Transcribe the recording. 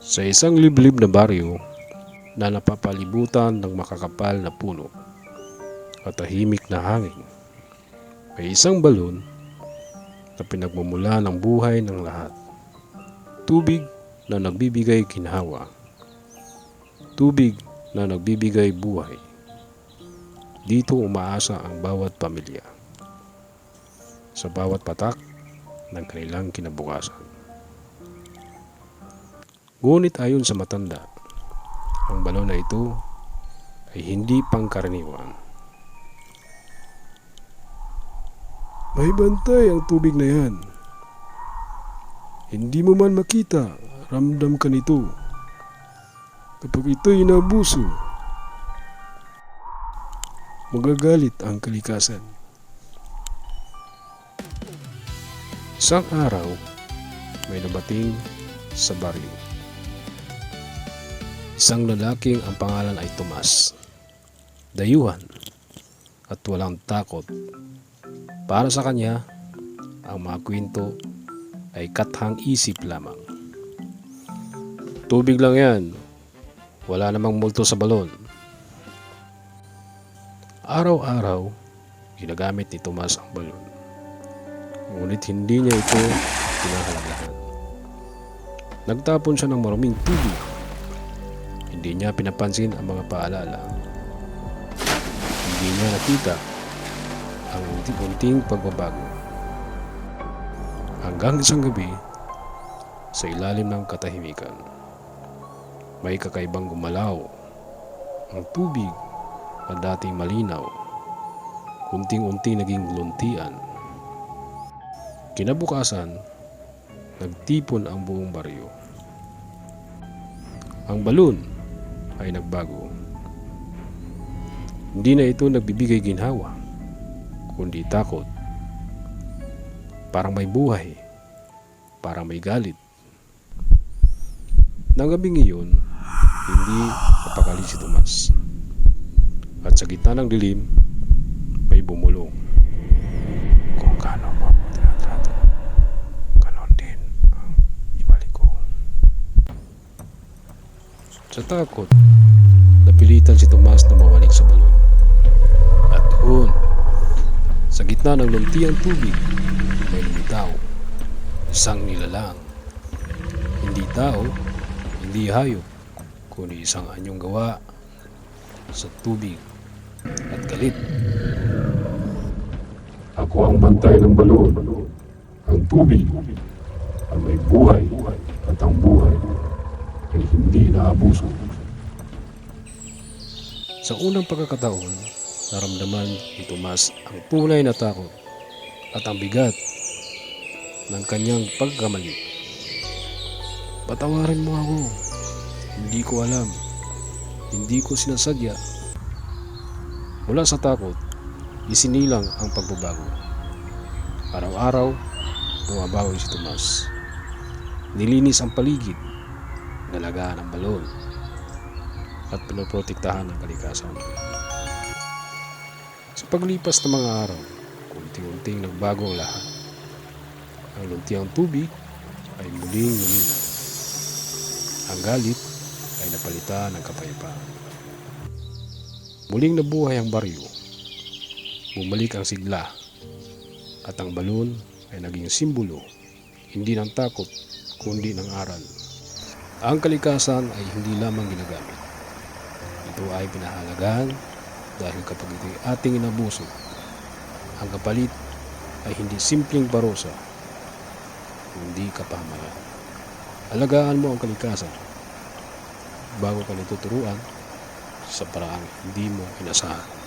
Sa isang liblib na baryo na napapalibutan ng makakapal na puno at tahimik na hangin, may isang balon na pinagmumula ng buhay ng lahat. Tubig na nagbibigay ginhawa. Tubig na nagbibigay buhay. Dito umaasa ang bawat pamilya sa bawat patak ng kanilang kinabukasan. Ngunit ayon sa matanda, ang balon na ito ay hindi pangkaraniwan. May bantay ang tubig na yan. Hindi mo man makita, ramdam ka nito. Kapag ito'y inabuso, magagalit ang kalikasan. Isang araw, may nabating sa baryo. Isang lalaking ang pangalan ay Tomas. Dayuhan at walang takot. Para sa kanya, ang mga kwento ay kathang isip lamang. Tubig lang yan. Wala namang multo sa balon. Araw-araw, ginagamit ni Tomas ang balon. Ngunit hindi niya ito pinahalagahan. Nagtapon siya ng maruming tubig. Hindi niya pinapansin ang mga paalala. Hindi niya nakita ang unti-unting pagbabago. Hanggang isang gabi, sa ilalim ng katahimikan, may kakaibang gumalaw. Ang tubig na dating malinaw, unting-unti naging luntian. Kinabukasan, nagtipon ang buong baryo. Ang balon ay nagbago. Hindi na ito nagbibigay ginhawa, kundi takot. Parang may buhay, parang may galit. Nang gabing iyon, hindi napakali si Tomas. At sa gitna ng dilim, may bumulong. Kung gaano mo ako tinatrato, ganon din ang ibalik ko. Sa takot, napilitan si Tomas na mawalik sa balon. At doon, sa gitna ng luntiang tubig, may lumitaw. Isang nilalang. Hindi tao, hindi hayop, kundi isang anyong gawa sa tubig at galit. Ako ang bantay ng balon, ang tubig, ang may buhay, at ang buhay ay hindi naabuso. Sa unang pagkakataon, naramdaman ni Tomas ang tunay na takot at ang bigat ng kanyang pagkamali. Patawarin mo ako. Hindi ko alam. Hindi ko sinasadya. Mula sa takot, isinilang ang pagbabago. Araw-araw, bumabawi si Tomas. Nilinis ang paligid, nalagaan ang balon, at pinoprotektahan ang kalikasan. Sa paglipas ng mga araw, unti-unting nagbago ang lahat. Ang luntiang tubig ay muling luminaw. Ang galit ay napalitan ng kapayapaan. Muling nabuhay ang baryo. Bumalik ang sigla. At ang balon ay naging simbolo, hindi ng takot, kundi ng aral. Ang kalikasan ay hindi lamang ginagamit. Ito ay pinahalagahan dahil kapag ito'y ating inabuso, ang kapalit ay hindi simpleng parusa, hindi kapahamayan. Alagaan mo ang kalikasan bago ka nito turuan sa paraang hindi mo inasahan.